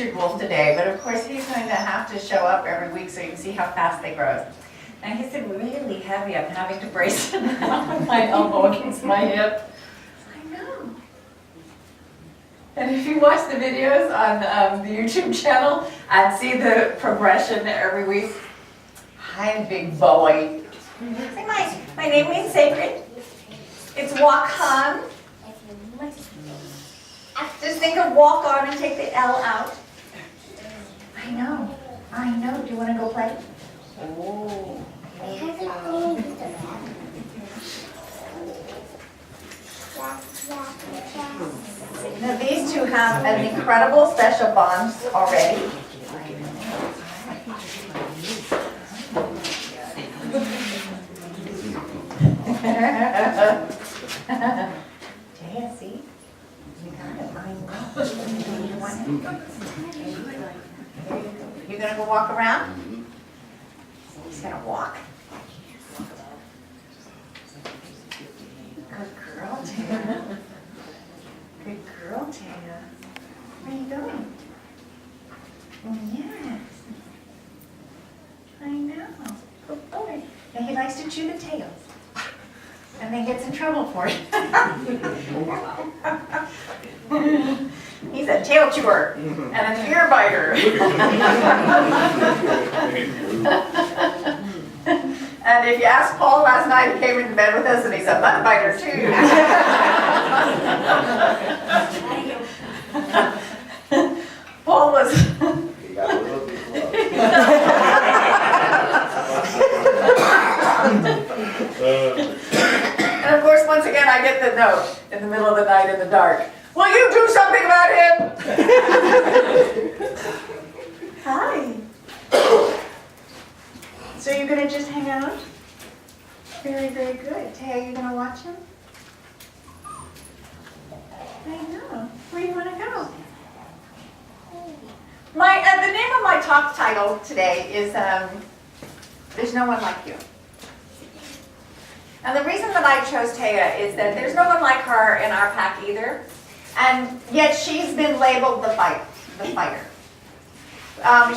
featured wolf today, but of course he's going to have to show up every week so you can see how fast they grow. And he's been really heavy. I'm having to brace him now with my elbow against my hip. I know. And if you watch the videos on the YouTube channel and see the progression every week, hi, big boy. My name is sacred. It's walk on. Just think of walk on and take the L out. I know. Do you want to go play? Oh. Now these two have an incredible special bond already. Tehya, see? You got it. I know. You're going to go walk around? He's going to walk. Good girl, Tehya. Good girl, Tehya. Where are you going? Oh, yes. I know. Good boy. Now he likes to chew the tails. And then gets in trouble for it. He's a tail chewer and an ear biter. And if you ask Paul last night, he came into bed with us and he's a butt biter too. Paul was... He got a little bit And of course, once again, I get the note in the middle of the night in the dark. Will you do something about him? Hi. So you're going to just hang out? Very, very good. Tehya, you going to watch him? I know. Where do you want to go? The name of my talk title today is There's No One Like You. And the reason that I chose Tehya is that there's no one like her in our pack either, and yet she's been labeled the fighter.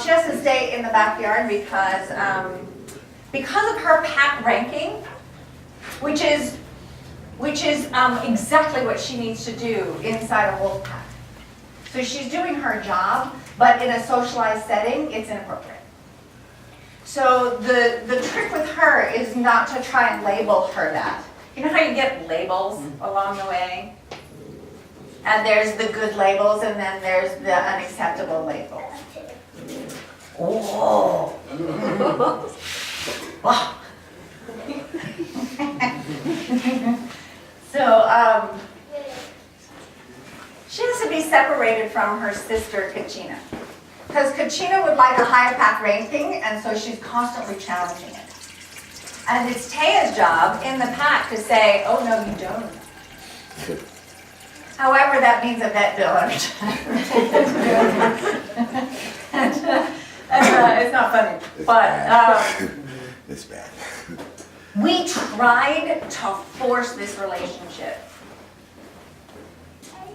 She has to stay in the backyard because of her pack ranking, which is exactly what she needs to do inside a wolf pack. So she's doing her job, but in a socialized setting, it's inappropriate. So the trick with her is not to try and label her that. You know how you get labels along the way? And there's the good labels, and then there's the unacceptable labels. Oh! Wow. So, she has to be separated from her sister, Kachina. Because Kachina would like a higher pack ranking, and so she's constantly challenging it. And it's Tehya's job in the pack to say, oh no, you don't. However, that means a vet bill every time. It's not funny. But it's bad. We tried to force this relationship.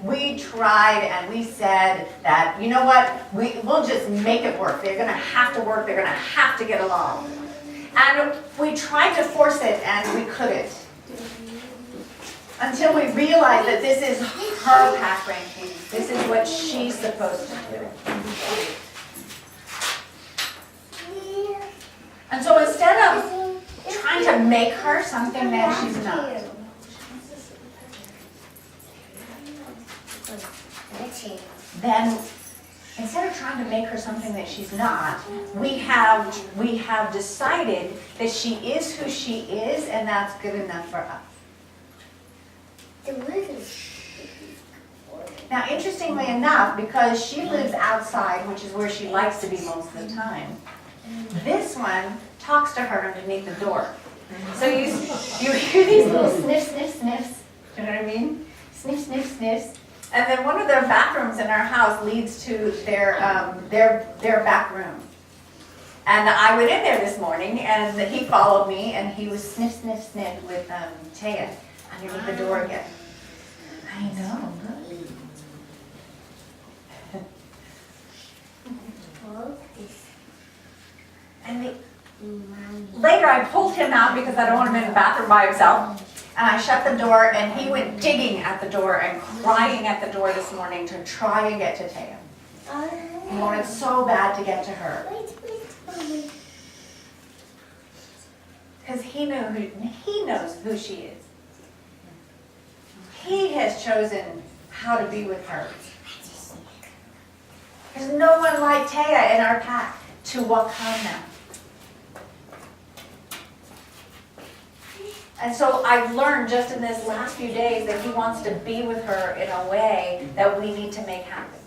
We tried and we said that, you know what, we'll just make it work. They're going to have to work. They're going to have to get along. And we tried to force it and we couldn't. Until we realized that this is her pack ranking. This is what she's supposed to do. And so instead of trying to make her something that she's not, then instead of trying to make her something that she's not, we have decided that she is who she is, and that's good enough for us. Now, interestingly enough, because she lives outside, which is where she likes to be most of the time, this one talks to her underneath the door. So you hear these little sniffs, sniffs, sniffs. You know what I mean? Sniff, sniff, sniffs. And then one of their bathrooms in our house leads to their back room. And I went in there this morning, and he followed me, and he was sniff, sniff, sniff with Tehya underneath the door again. I know. And later I pulled him out because I don't want him in the bathroom by himself. And I shut the door, and he went digging at the door and crying at the door this morning to try and get to Tehya. He wanted so bad to get to her. Because he knows who she is. He has chosen how to be with her. There's no one like Tehya in our pack to walk home now. And so I've learned just in this last few days that he wants to be with her in a way that we need to make happen.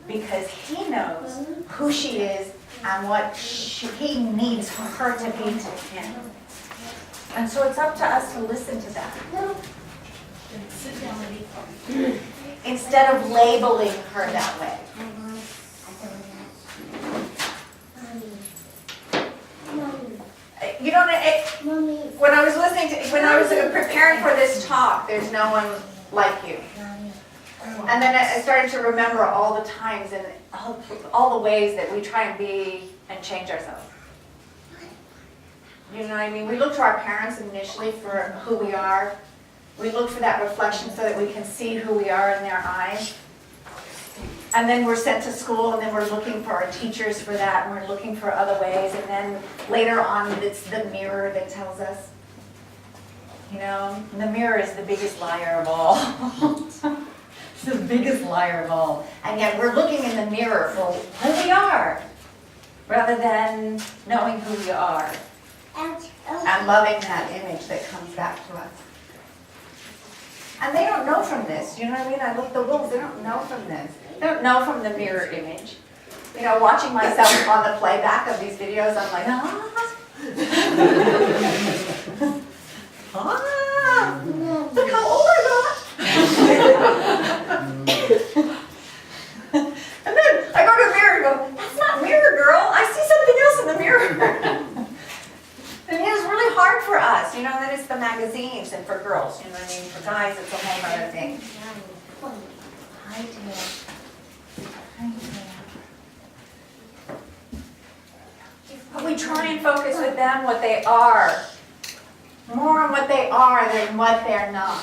Because he knows who she is and what he needs for her to be to him. And so it's up to us to listen to that. Instead of labeling her that way. You know, when I was preparing for this talk, there's no one like you. And then I started to remember all the times and all the ways that we try and be and change ourselves. You know what I mean? We look to our parents initially for who we are. We look for that reflection so that we can see who we are in their eyes. And then we're sent to school, and then we're looking for our teachers for that, and we're looking for other ways. And then later on, it's the mirror that tells us. You know, the mirror is the biggest liar of all. It's the biggest liar of all. And yet we're looking in the mirror for who we are, rather than knowing who we are. And loving that image that comes back to us. And they don't know from this, you know what I mean? I look at the wolves, they don't know from this. They don't know from the mirror image. You know, watching myself on the playback of these videos, I'm like, look how old I got. And then I go to the mirror and go, that's not mirror, girl. I see something else in the mirror. And it's really hard for us, you know, that it's the magazines and for girls, you know what I mean? For guys, it's a whole other thing. Hi, Tehya. Hi, Tehya. But we try and focus with them what they are. More on what they are than what they're not.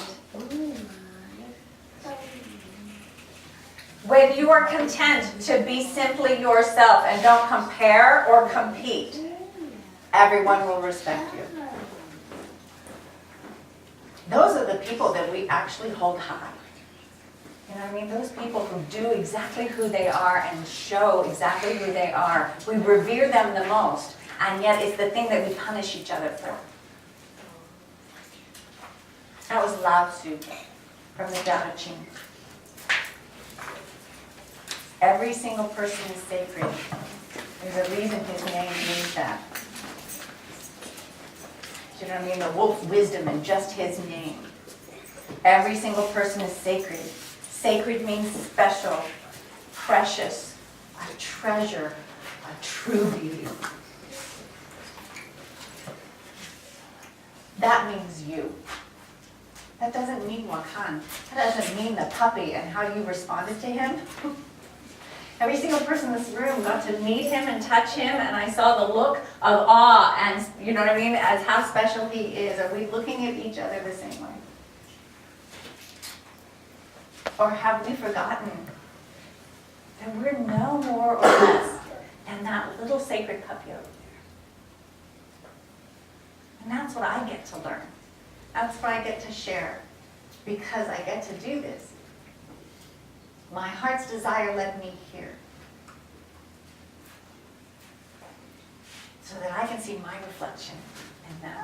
When you are content to be simply yourself and don't compare or compete, everyone will respect you. Those are the people that we actually hold high. You know what I mean? Those people who do exactly who they are and show exactly who they are. We revere them the most, and yet it's the thing that we punish each other for. That was Lao Tzu from the Tao Te Ching. Every single person is sacred. There's a reason his name means that. Do you know what I mean? The wolf's wisdom and just his name. Every single person is sacred. Sacred means special, precious, a treasure, a true beauty. That means you. That doesn't mean Wakan. That doesn't mean the puppy and how you responded to him. Every single person in this room got to meet him and touch him, and I saw the look of awe and, you know what I mean, as how special he is. Are we looking at each other the same way? Or have we forgotten that we're no more or less than that little sacred puppy over there? And that's what I get to learn. That's what I get to share, because I get to do this. My heart's desire led me here, so that I can see my reflection in them.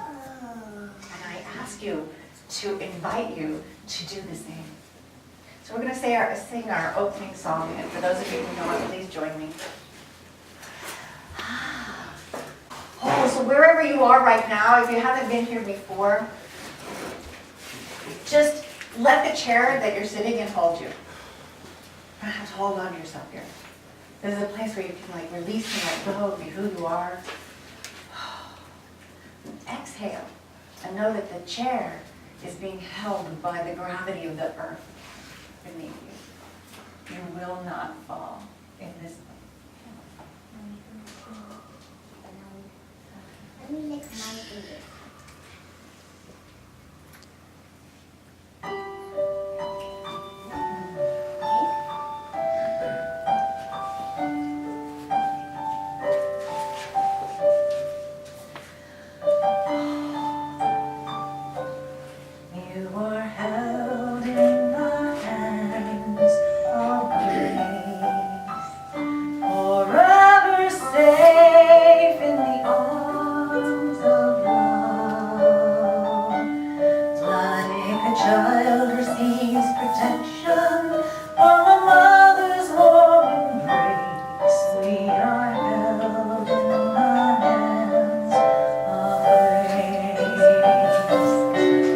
And I ask you to invite you to do the same. So we're going to sing our opening song, and for those of you who know it, please join me. Oh, so wherever you are right now, if you haven't been here before, just let the chair that you're sitting in hold you. You don't have to hold on to yourself here. This is a place where you can release and let go, be who you are. Exhale and know that the chair is being held by the gravity of the earth beneath you. You will not fall in this. Let me lick my finger. You are held in the hands of grace, forever safe in the arms of love. Like a child receives protection from a mother's warm embrace, we are held in the hands of grace.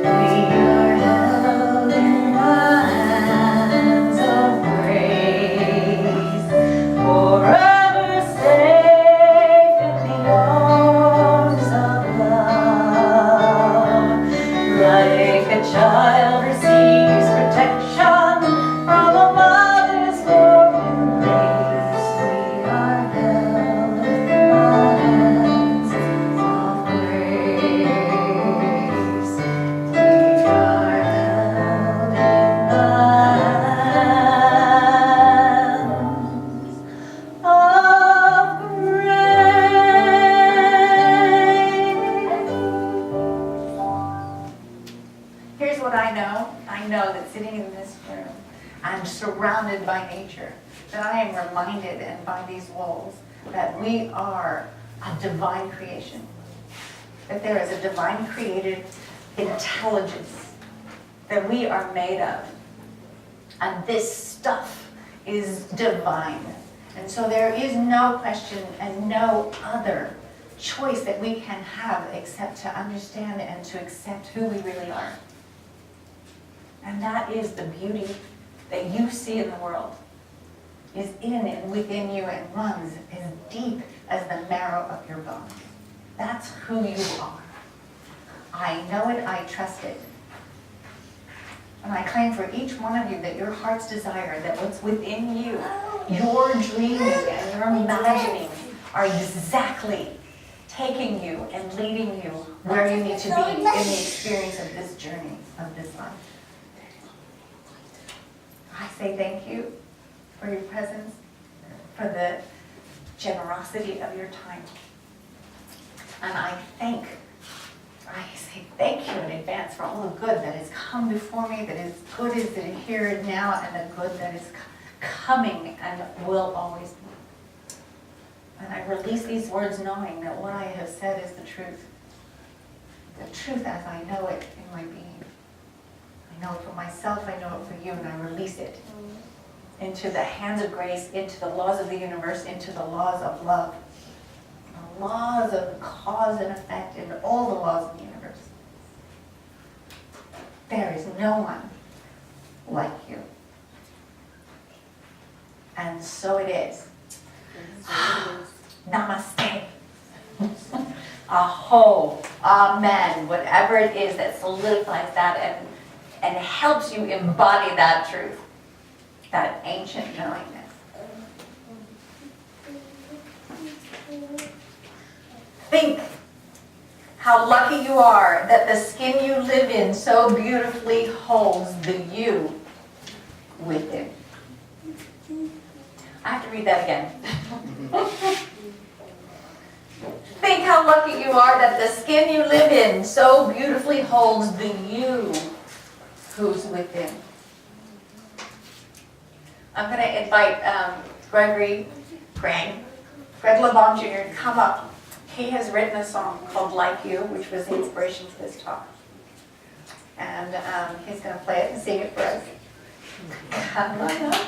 We are held in the hands of grace, forever safe in the arms of love. Like a child receives protection from a mother's warm embrace, we are held in the hands of grace. We are held in the hands of grace. Here's what I know. I know that sitting in this room, I'm surrounded by nature, that I am reminded, and by these walls, that we are a divine creation, that there is a divine creative intelligence that we are made of. And this stuff is divine. And so there is no question and no other choice that we can have except to understand and to accept who we really are. And that is the beauty that you see in the world, is in and within you and runs as deep as the marrow of your bones. That's who you are. I know it, I trust it. And I claim for each one of you that your heart's desire, that what's within you, your dreaming and your imagining, are exactly taking you and leading you where you need to be in the experience of this journey of this life. I say thank you for your presence, for the generosity of your time. And I say thank you in advance for all the good that has come before me, that is good is that is here now, and the good that is coming and will always be. And I release these words knowing that what I have said is the truth as I know it in my being. I know it for myself, I know it for you, and I release it into the hands of grace, into the laws of the universe, into the laws of love, the laws of cause and effect, and all the laws of the universe. There is no one like you. And so it is. Namaste. Aho. Amen. Whatever it is that solidifies that and helps you embody that truth, that ancient knowingness. Think how lucky you are that the skin you live in so beautifully holds the you within. I have to read that again. Think how lucky you are that the skin you live in so beautifully holds the you who's within. I'm going to invite Greg LeBon Jr. to come up. He has written a song called Like You, which was the inspiration for this talk. And he's going to play it and sing it for us. Come on up.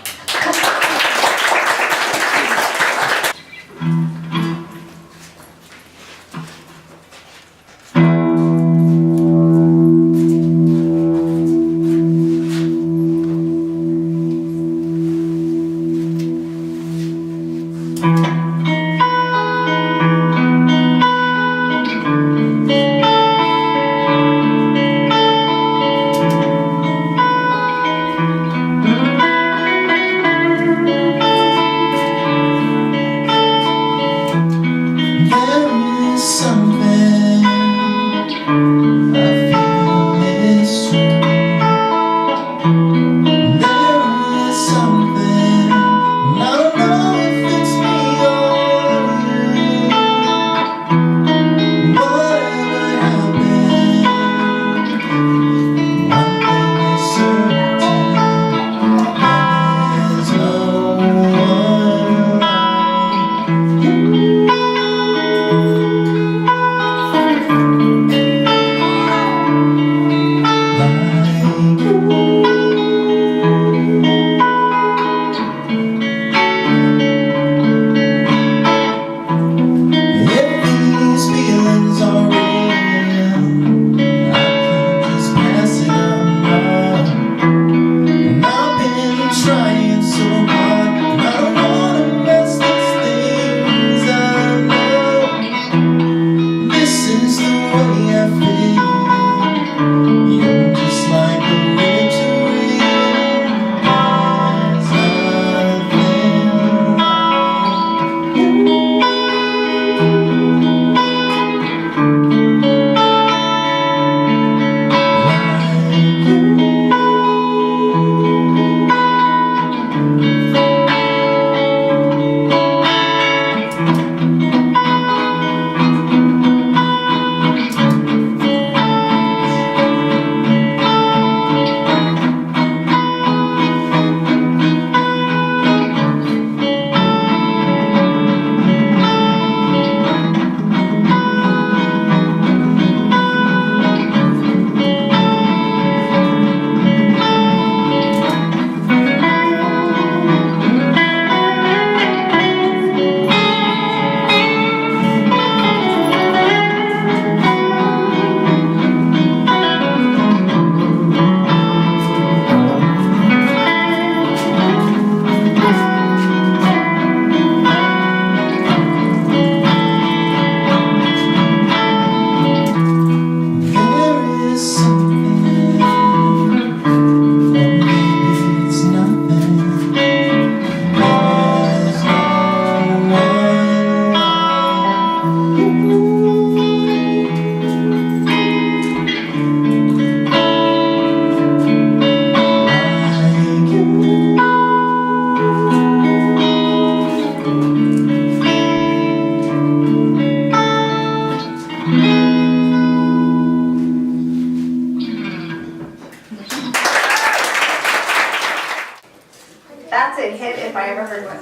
That's a hit if I ever heard one.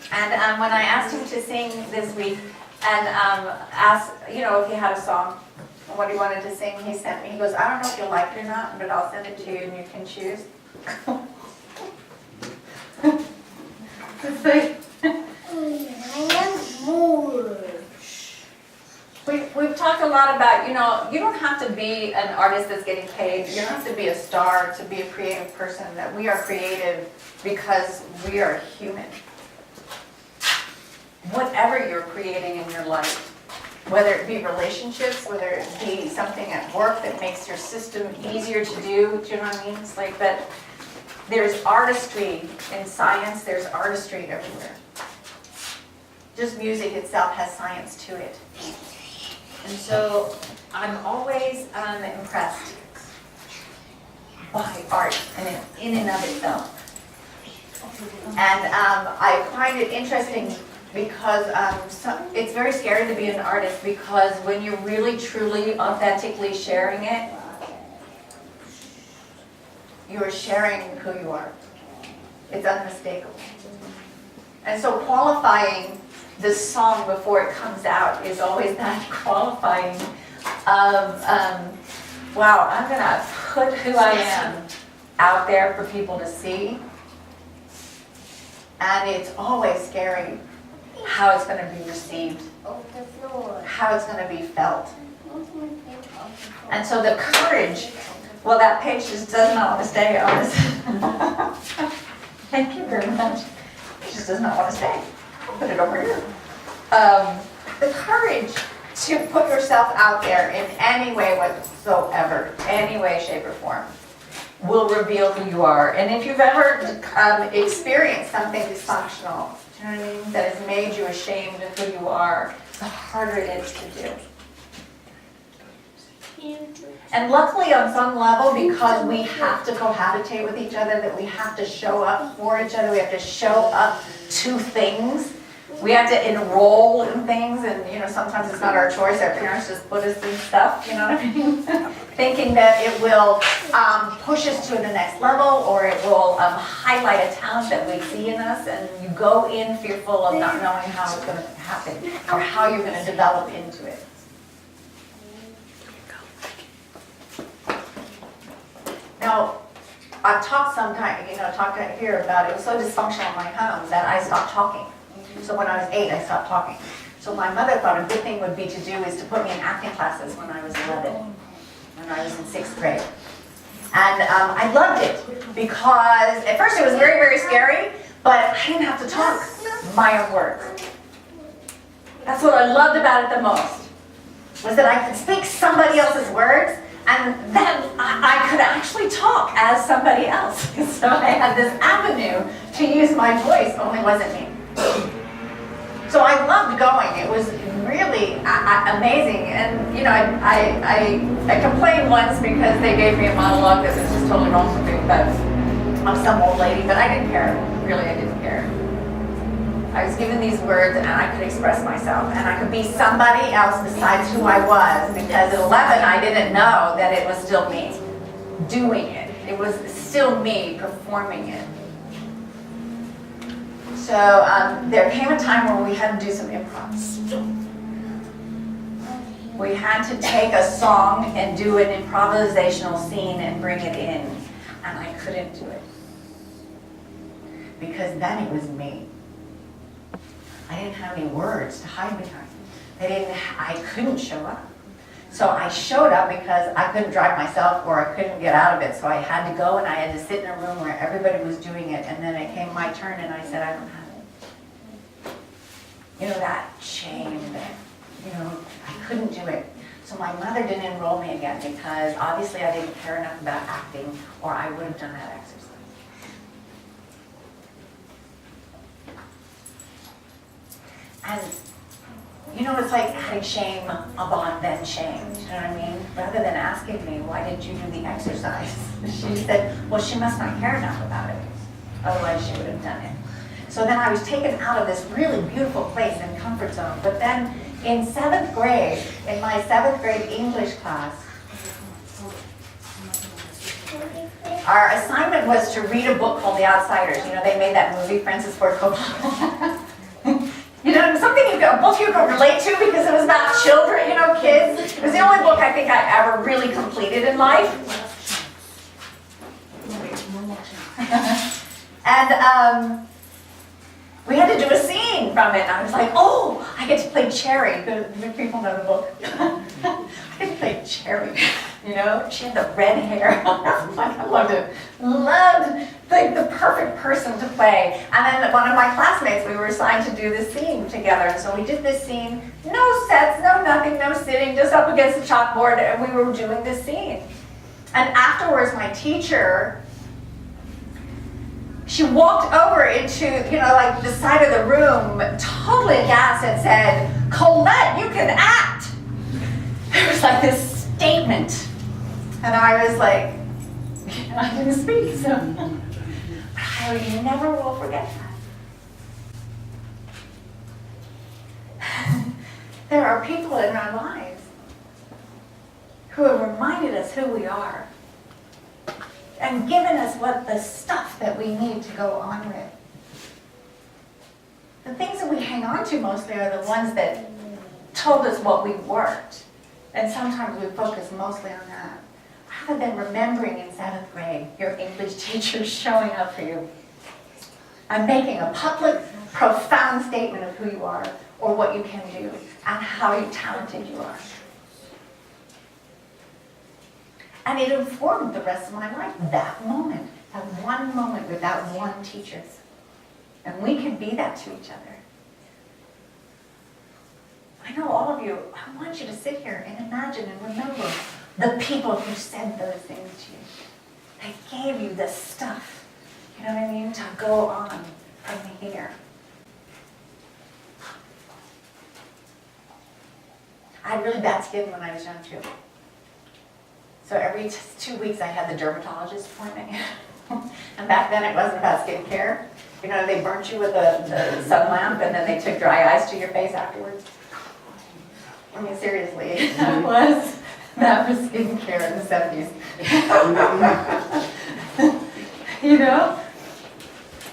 And when I asked him to sing this week and asked, you know, if he had a song, what he wanted to sing, he sent me, he goes, I don't know if you'll like it or not, but I'll send it to you and you can choose. It's like, we've talked a lot about, you know, you don't have to be an artist that's getting paid. You don't have to be a star to be a creative person. That we are creative because we are human. Whatever you're creating in your life, whether it be relationships, whether it be something at work that makes your system easier to do you know what I mean? It's like that there's artistry in science, there's artistry everywhere. Just music itself has science to it. And so I'm always impressed by art in and of itself. And I find it interesting because it's very scary to be an artist, because when you're really, truly, authentically sharing it, you're sharing who you are. It's unmistakable. And so qualifying the song before it comes out is always that qualifying of, wow, I'm going to put who I am out there for people to see. And it's always scary how it's going to be received, how it's going to be felt. And so the courage, well, that page just does not want to stay on this. Thank you very much. It just does not want to stay. I'll put it over here. The courage to put yourself out there in any way whatsoever, any way, shape, or form, will reveal who you are. And if you've ever experienced something dysfunctional, do you know what I mean, that has made you ashamed of who you are, the harder it is to do. And luckily on some level, because we have to cohabitate with each other, that we have to show up for each other, we have to show up to things, we have to enroll in things, and you know, sometimes it's not our choice, our parents just put us in stuff, you know what I mean? Thinking that it will push us to the next level, or it will highlight a talent that we see in us, and you go in fearful of not knowing how it's going to happen, or how you're going to develop into it. Now, I've talked sometimes, talked here about it was so dysfunctional in my home that I stopped talking. So when I was 8, I stopped talking. So my mother thought a good thing would be to do is to put me in acting classes when I was 11, when I was in 6th grade. And I loved it because at first it was very, very scary, but I didn't have to talk my own words. That's what I loved about it the most, was that I could speak somebody else's words, and then I could actually talk as somebody else. So I had this avenue to use my voice, only wasn't me. So I loved going. It was really amazing. And I complained once because they gave me a monologue that was just totally wrong with me, but of some old lady, but I didn't care. Really, I didn't care. I was given these words and I could express myself, and I could be somebody else besides who I was, because at 11 I didn't know that it was still me doing it. It was still me performing it. So there came a time where we had to do some improv. We had to take a song and do an improvisational scene and bring it in, and I couldn't do it because then it was me. I didn't have any words to hide behind. I couldn't show up. So I showed up because I couldn't drive myself, or I couldn't get out of it. So I had to go, and I had to sit in a room where everybody was doing it, and then it came my turn and I said, I don't have it. That shame that, I couldn't do it. So my mother didn't enroll me again because obviously I didn't care enough about acting, or I would have done that exercise. And it's like adding shame upon then shame, do you know what I mean? Rather than asking me, why did you do the exercise? She said, well, she must not care enough about it. Otherwise she would have done it. So then I was taken out of this really beautiful place and comfort zone. But then in 7th grade, in my 7th grade English class, our assignment was to read a book called The Outsiders. You know, they made that movie, Francis Ford Coppola. You know, a book you could relate to because it was about children, you know, kids. It was the only book I think I ever really completed in life. And we had to do a scene from it. And I was like, oh, I get to play Cherry. Do people know the book? I get to play Cherry. You know, she had the red hair. I loved it. Loved the perfect person to play. And then one of my classmates, we were assigned to do this scene together. And so we did this scene. No sets, no nothing, no sitting, just up against the chalkboard. And we were doing this scene. And afterwards, my teacher, she walked over into, you know, like the side of the room, totally aghast, and said, Colette, you can act. It was like this statement. And I was like, I didn't speak, so. But I never will forget that. There are people in our lives who have reminded us who we are and given us what the stuff that we need to go on with. The things that we hang on to mostly are the ones that told us what we weren't. And sometimes we focus mostly on that. Rather than remembering in 7th grade your English teacher showing up for you and making a public, profound statement of who you are or what you can do and how talented you are. And it informed the rest of my life, that moment, that one moment with that one teacher. And we can be that to each other. I know all of you, I want you to sit here and imagine and remember the people who said those things to you. They gave you the stuff, you know what I mean, to go on from here. I had really bad skin when I was young too. So every 2 weeks I had the dermatologist appointment. And back then it wasn't about skincare. You know, they burnt you with the sun lamp and then they took dry ice to your face afterwards. I mean, seriously, that was skincare in the 70s. You know?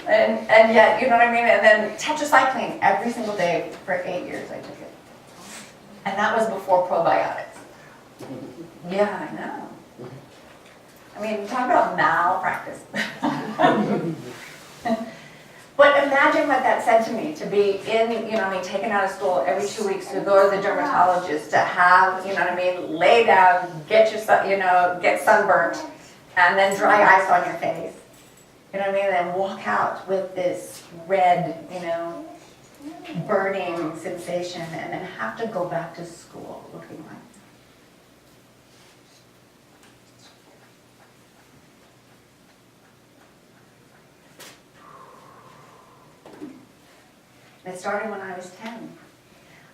And yet, you know what I mean? And then tetracycline every single day for 8 years I took it. And that was before probiotics. Yeah, I know. I mean, talk about malpractice. But imagine what that said to me, to be in, you know, I mean, taken out of school every 2 weeks to go to the dermatologist, to have, you know what I mean, lay down, get sunburnt, and then dry ice on your face. You know what I mean? And then walk out with this red, you know, burning sensation, and then have to go back to school looking like that. It started when I was 10.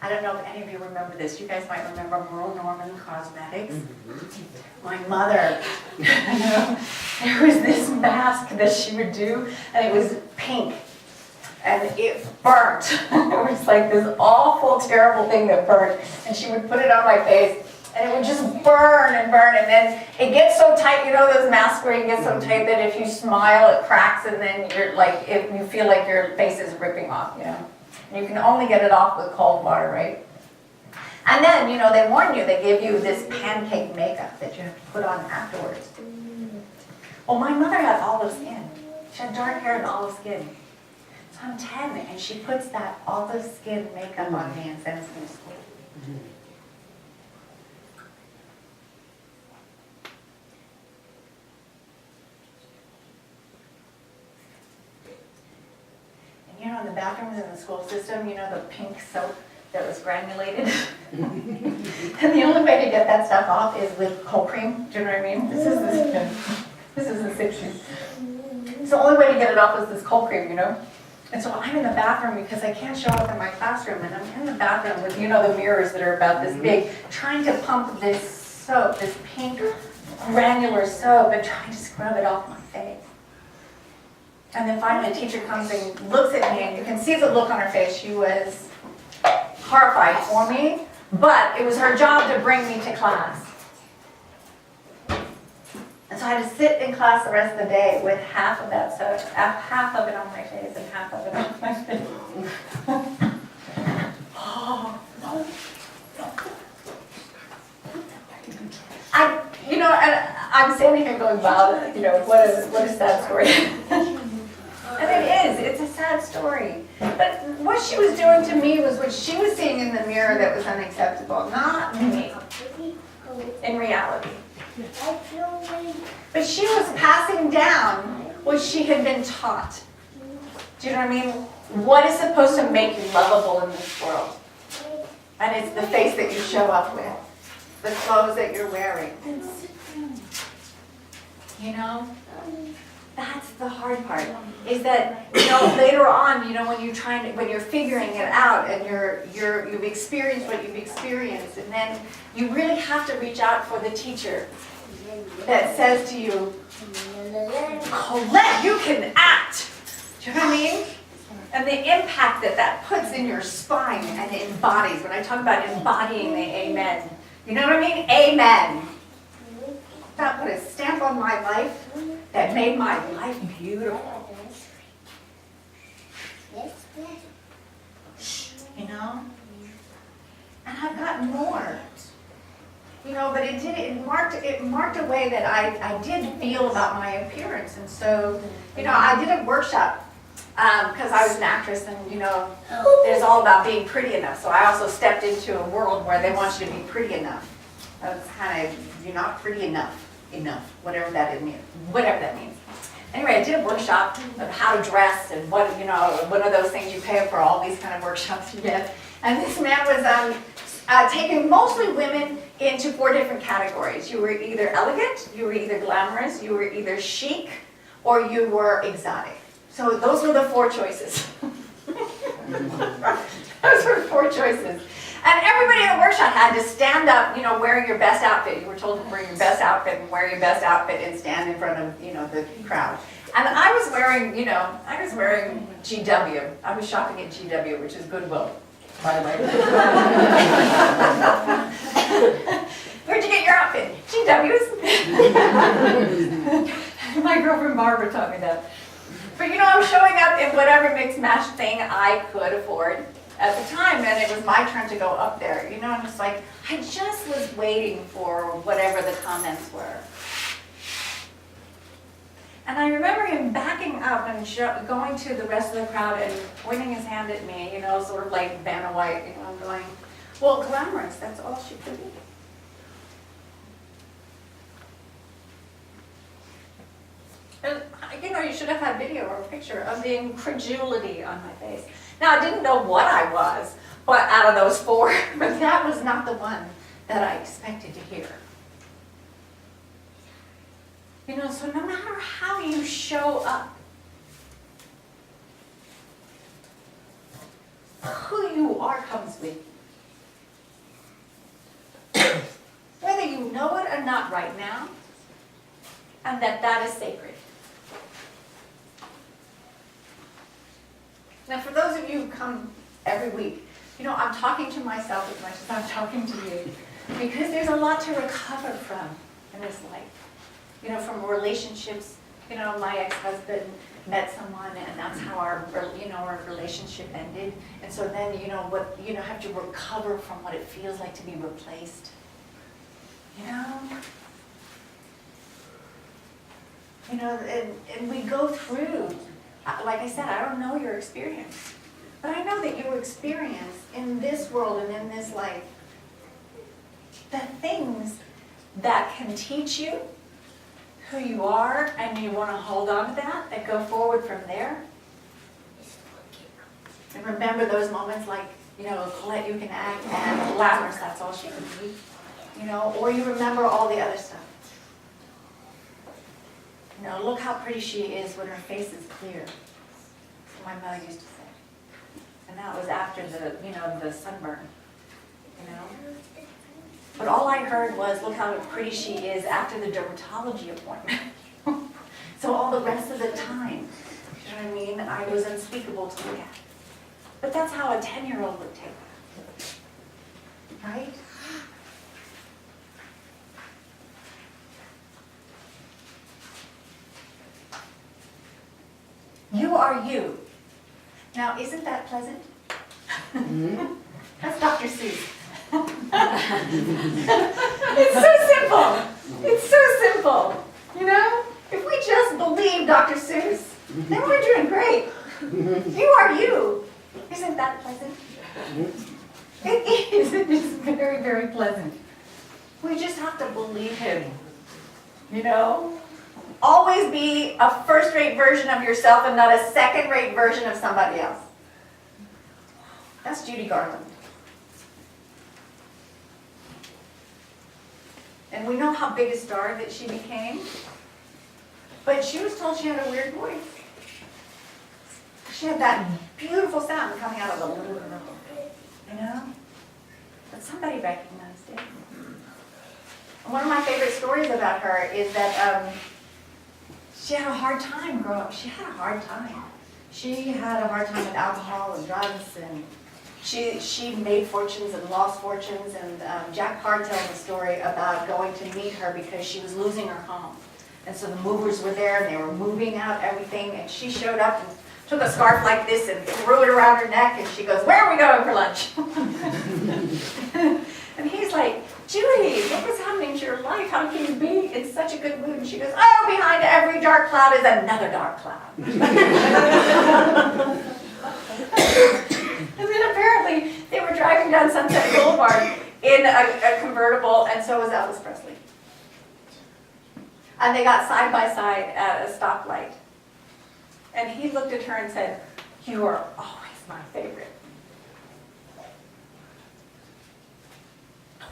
I don't know if any of you remember this. You guys might remember Merle Norman Cosmetics. My mother, you know, there was this mask that she would do, and it was pink, and it burnt. It was like this awful, terrible thing that burnt, and she would put it on my face, and it would just burn and burn, and then it gets so tight, you know those masks where you get so tight that if you smile, it cracks, and then you're like, if you feel like your face is ripping off, you know. You can only get it off with cold water, right? And then, you know, they warn you, they give you this pancake makeup that you have to put on afterwards. Well, my mother had olive skin. She had dark hair and olive skin. So I'm 10, and she puts that olive skin makeup on me and sends me to school. You know, in the bathrooms in the school system, you know, the pink soap that was granulated. And the only way to get that stuff off is with cold cream. Do you know what I mean? This is the 60s. So the only way to get it off is this cold cream, you know? And so I'm in the bathroom because I can't show up in my classroom, and I'm in the bathroom with, you know, the mirrors that are about this big, trying to pump this soap, this pink granular soap, and trying to scrub it off my face. And then finally the teacher comes and looks at me, and you can see the look on her face. She was horrified for me, but it was her job to bring me to class. And so I had to sit in class the rest of the day with half of that soda, half of it on my face and half of it on my face. Oh, no. And I'm standing here going, wow, what a sad story. And it's a sad story. But what she was doing to me was what she was seeing in the mirror that was unacceptable, not me, in reality. But she was passing down what she had been taught. Do you know what I mean? What is supposed to make you lovable in this world? And it's the face that you show up with, the clothes that you're wearing. That's the hard part. Is that later on, when you're figuring it out, and you've experienced what you've experienced, and then you really have to reach out for the teacher that says to you, Colette, you can act. Do you know what I mean? And the impact that puts in your spine and it embodies. When I talk about embodying the amen, you know what I mean? Amen. That put a stamp on my life that made my life beautiful. And I've gotten more. But it marked a way that I did feel about my appearance. And so, I did a workshop because I was an actress, and there's all about being pretty enough. So I also stepped into a world where they want you to be pretty enough. It's kind of, you're not pretty enough, whatever that means. Anyway, I did a workshop of how to dress and what are those things you pay for all these kind of workshops you get. And this man was taking mostly women into 4 different categories. You were either elegant, you were either glamorous, you were either chic, or you were exotic. So those were the 4 choices. Those were 4 choices. And everybody in the workshop had to stand up, wearing your best outfit. You were told to bring your best outfit and wear your best outfit and stand in front of, the crowd. And I was wearing, GW. I was shopping at GW, which is Goodwill, by the way. Where'd you get your outfit? GW's. My girlfriend Barbara taught me that. But I was showing up in whatever mixed match thing I could afford at the time, and it was my turn to go up there. I'm just like, I just was waiting for whatever the comments were. And I remember him backing up and going to the rest of the crowd and pointing his hand at me, sort of like Vanna White, I'm going, well, glamorous, that's all she could be. And, you should have had video or a picture of the incredulity on my face. Now, I didn't know what I was, but out of those 4, but that was not the one that I expected to hear. So no matter how you show up, who you are comes with you. Whether you know it or not right now, and that is sacred. Now, for those of you who come every week, I'm talking to myself as much as I'm talking to you, because there's a lot to recover from in this life. From relationships, my ex-husband met someone, and that's how our relationship ended. And so then, have to recover from what it feels like to be replaced. And we go through, like I said, I don't know your experience, but I know that you experience in this world and in this life the things that can teach you who you are, and you want to hold on to that go forward from there. And remember those moments like, Colette, you can act, and glamorous, that's all she can be. Or you remember all the other stuff. Look how pretty she is when her face is clear. So my mother used to say. And that was after the sunburn, But all I heard was, look how pretty she is after the dermatology appointment. So all the rest of the time, You know what I mean? And it was unspeakable to look at. But that's how a 10-year-old would take it. Right? You are you. Now, isn't that pleasant? That's Dr. Seuss. It's so simple. It's so simple. You know? If we just believe Dr. Seuss, then we're doing great. You are you. Isn't that pleasant? It is. It is very, very pleasant. We just have to believe him. You know? Always be a first-rate version of yourself and not a second-rate version of somebody else. That's Judy Garland. And we know how big a star that she became. But she was told she had a weird voice. She had that beautiful sound coming out of the little girl. You know? But somebody recognized it. And one of my favorite stories about her is that she had a hard time growing up. She had a hard time. She had a hard time with alcohol and drugs, and she made fortunes and lost fortunes. And Jack Carr tells a story about going to meet her because she was losing her home. And so the movers were there, and they were moving out everything, and she showed up and took a scarf like this and threw it around her neck, and she goes, "Where are we going for lunch?" And he's like, "Judy, what was happening to your life? How can you be in such a good mood?" And she goes, "Oh, behind every dark cloud is another dark cloud." And then apparently they were driving down Sunset Boulevard in a convertible, and so was Elvis Presley. And they got side by side at a stoplight. And he looked at her and said, "You are always my favorite."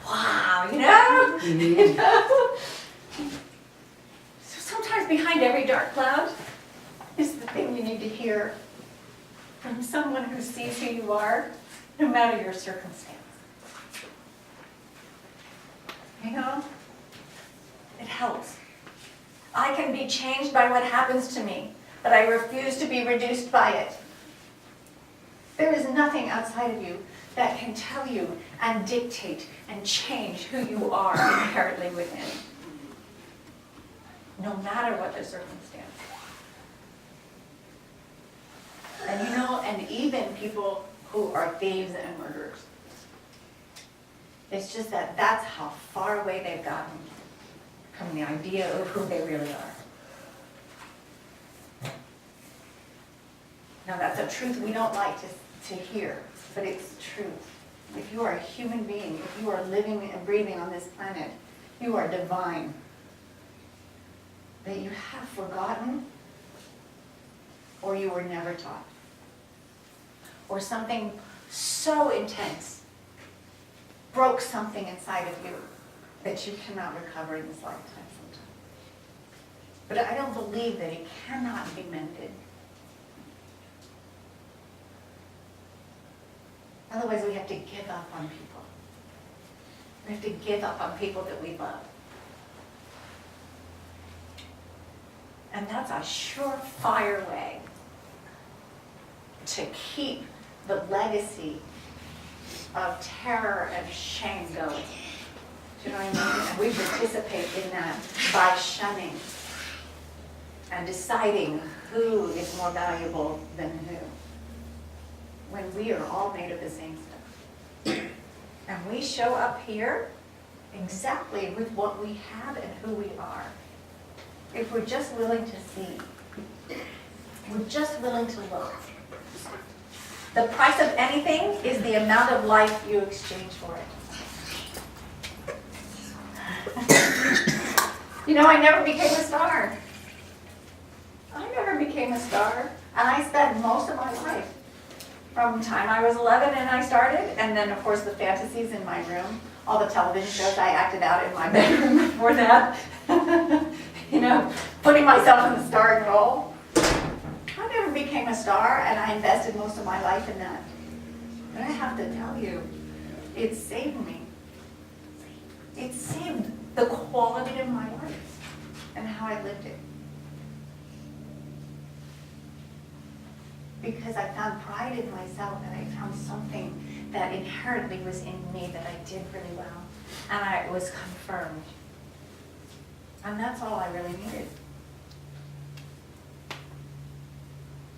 Wow, you know? You know? So sometimes behind every dark cloud is the thing you need to hear from someone who sees who you are, no matter your circumstance. You know? It helps. I can be changed by what happens to me, but I refuse to be reduced by it. There is nothing outside of you that can tell you and dictate and change who you are inherently within, no matter what the circumstance. And you know, and even people who are thieves and murderers. It's just that that's how far away they've gotten from the idea of who they really are. Now that's a truth we don't like to hear, but it's truth. If you are a human being, if you are living and breathing on this planet, you are divine. That you have forgotten, or you were never taught. Or something so intense broke something inside of you that you cannot recover in this lifetime sometimes. But I don't believe that it cannot be mended. Otherwise, we have to give up on people. We have to give up on people that we love. And that's a surefire way to keep the legacy of terror and shame going. Do you know what I mean? And we participate in that by shunning and deciding who is more valuable than who, when we are all made of the same stuff. And we show up here exactly with what we have and who we are. If we're just willing to see, we're just willing to look. The price of anything is the amount of life you exchange for it. You know, I never became a star. I never became a star. And I spent most of my life, from the time I was 11 and I started, and then of course the fantasies in my room, all the television shows I acted out in my bedroom before that. You know, putting myself in the starring role. I never became a star, and I invested most of my life in that. But I have to tell you, it saved me. It saved the quality of my life and how I lived it. because I found pride in myself, and I found something that inherently was in me that I did really well. And I was confirmed. And that's all I really needed.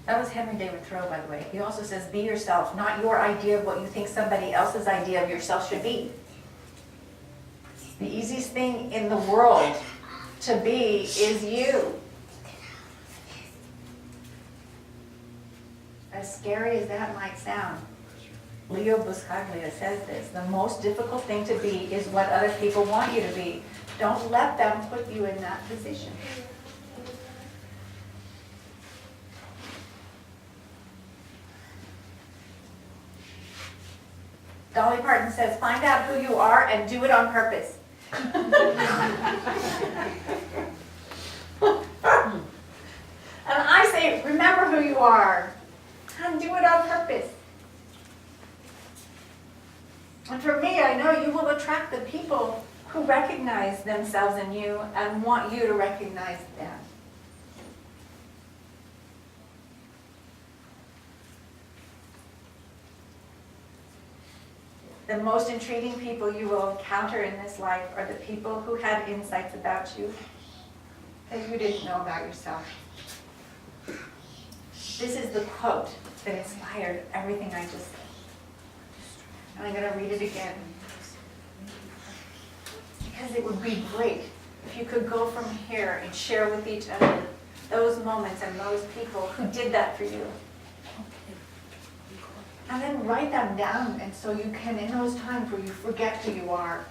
That was Henry David Thoreau, by the way. He also says, be yourself, not your idea of what you think somebody else's idea of yourself should be. The easiest thing in the world to be is you. As scary as that might sound, Leo Buscaglia says this, the most difficult thing to be is what other people want you to be. Don't let them put you in that position. Dolly Parton says, find out who you are and do it on purpose. And I say, remember who you are and do it on purpose. And for me, I know you will attract the people who recognize themselves in you and want you to recognize them. The most intriguing people you will encounter in this life are the people who had insights about you that you didn't know about yourself. This is the quote that inspired everything I just said. And I'm going to read it again. Because it would be great if you could go from here and share with each other those moments and those people who did that for you. And then write them down, and so you can, in those times where you forget who you are,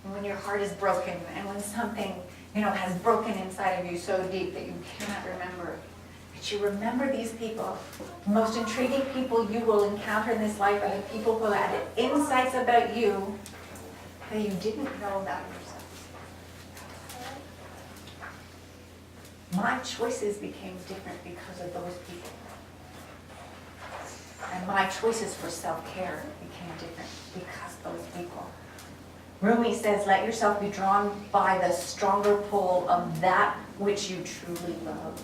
and when your heart is broken, and when something, has broken inside of you so deep that you cannot remember, that you remember these people. The most intriguing people you will encounter in this life are the people who had insights about you that you didn't know about yourself. My choices became different because of those people. And my choices for self-care became different because of those people. Rumi says, let yourself be drawn by the stronger pull of that which you truly love.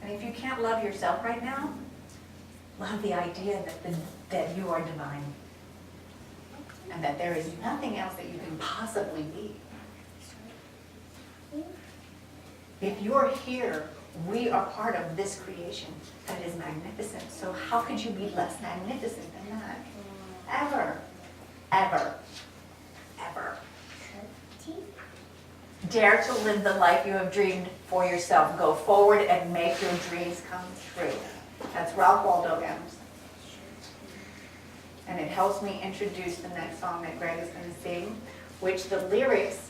And if you can't love yourself right now, love the idea that you are divine. And that there is nothing else that you can possibly be. If you're here, we are part of this creation that is magnificent. So how could you be less magnificent than that? Ever, ever, ever. Dare to live the life you have dreamed for yourself. Go forward and make your dreams come true. That's Ralph Waldo Emerson. And it helps me introduce the next song that Greg is going to sing, which the lyrics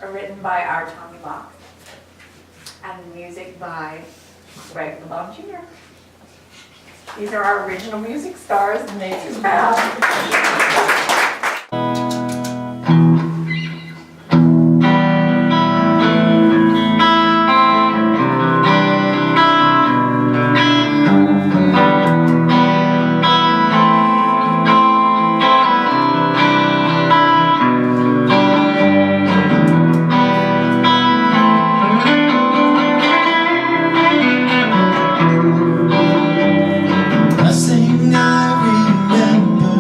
are written by our Tommy Locke. And the music by Greg LeBon Jr. These are our original music stars, and they just found. Last thing I remember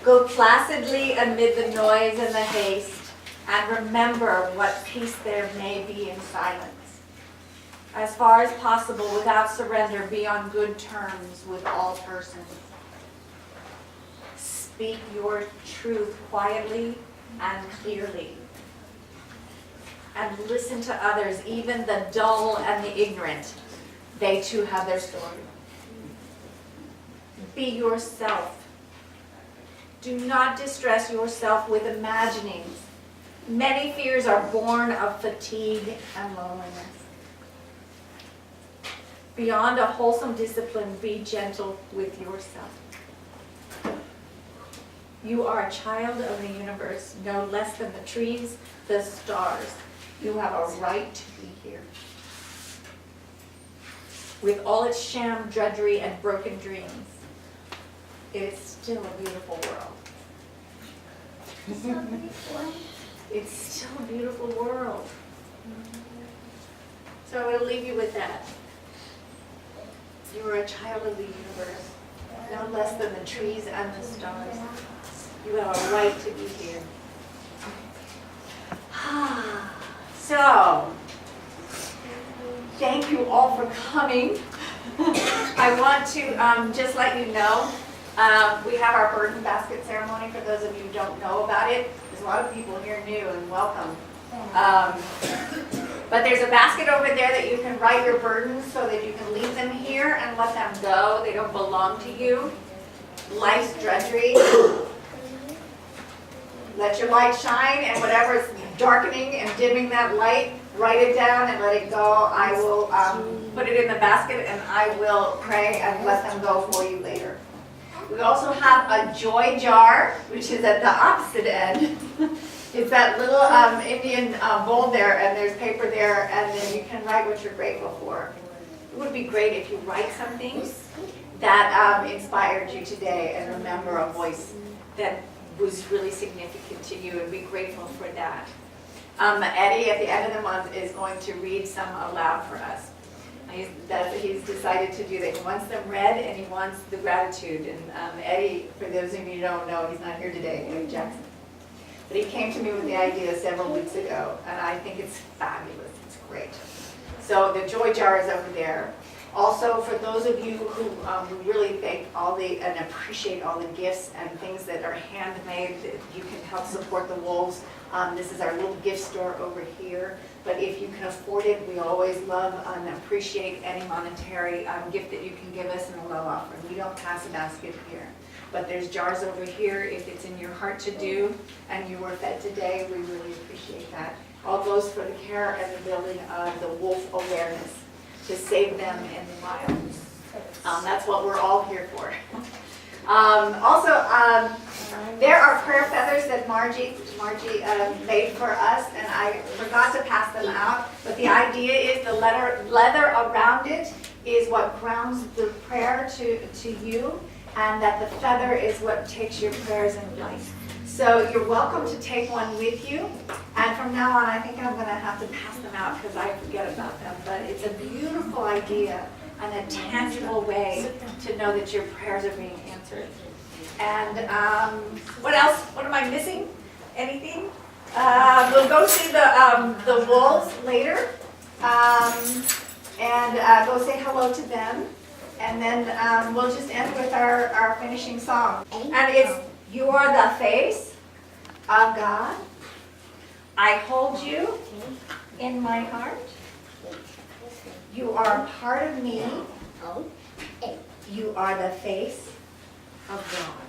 Go placidly amid the noise and the haste, and remember what peace there may be in silence. As far as possible, without surrender, be on good terms with all persons. Speak your truth quietly and clearly. And listen to others, even the dull and the ignorant. They too have their story. Be yourself. Do not distress yourself with imaginings. Many fears are born of fatigue and loneliness. Beyond a wholesome discipline, be gentle with yourself. You are a child of the universe, no less than the trees, the stars. You have a right to be here. With all its sham, drudgery, and broken dreams, it is still a beautiful world. It's still a beautiful world. So I will leave you with that. You are a child of the universe, no less than the trees and the stars. You have a right to be here. So, thank you all for coming. I want to just let you know, we have our burden basket ceremony for those of you who don't know about it. There's a lot of people here new and welcome. But there's a basket over there that you can write your burdens so that you can leave them here and let them go. They don't belong to you. Life's drudgery. Let your light shine, and whatever is darkening and dimming that light, write it down and let it go. I will put it in the basket and I will pray and let them go for you later. We also have a joy jar, which is at the opposite end. It's that little Indian bowl there, and there's paper there, and then you can write what you're grateful for. It would be great if you write something that inspired you today, and remember a voice that was really significant to you, and be grateful for that. Eddie, at the end of the month, is going to read some aloud for us. He's decided to do that. He wants them read, and he wants the gratitude. And Eddie, for those of you who don't know, he's not here today, Eddie Jackson. But he came to me with the idea several weeks ago, and I think it's fabulous. It's great. So the joy jar is over there. Also, for those of you who really thank and appreciate all the gifts and things that are handmade, that you can help support the wolves. This is our little gift store over here. But if you can afford it, we always love and appreciate any monetary gift that you can give us in a low offering. We don't pass a basket here. But there's jars over here if it's in your heart to do, and you were fed today. We really appreciate that. All goes for the care and the building of the wolf awareness, to save them in the wild. That's what we're all here for. There are prayer feathers that Margie made for us, and I forgot to pass them out. But the idea is the leather around it is what grounds the prayer to you, and that the feather is what takes your prayers in flight. So you're welcome to take one with you. And from now on, I think I'm going to have to pass them out because I forget about them. But it's a beautiful idea and a tangible way to know that your prayers are being answered. And what else? What am I missing? Anything? We'll go see the wolves later and go say hello to them. And then we'll just end with our finishing song. And it's, "You are the face of God. I hold you in my heart. You are part of me. You are the face of God."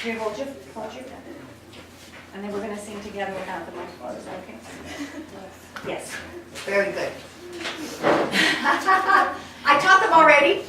Here, hold your pen. And then we're going to sing together without the microphone. Is that okay? Yes. Very good. I taught them already.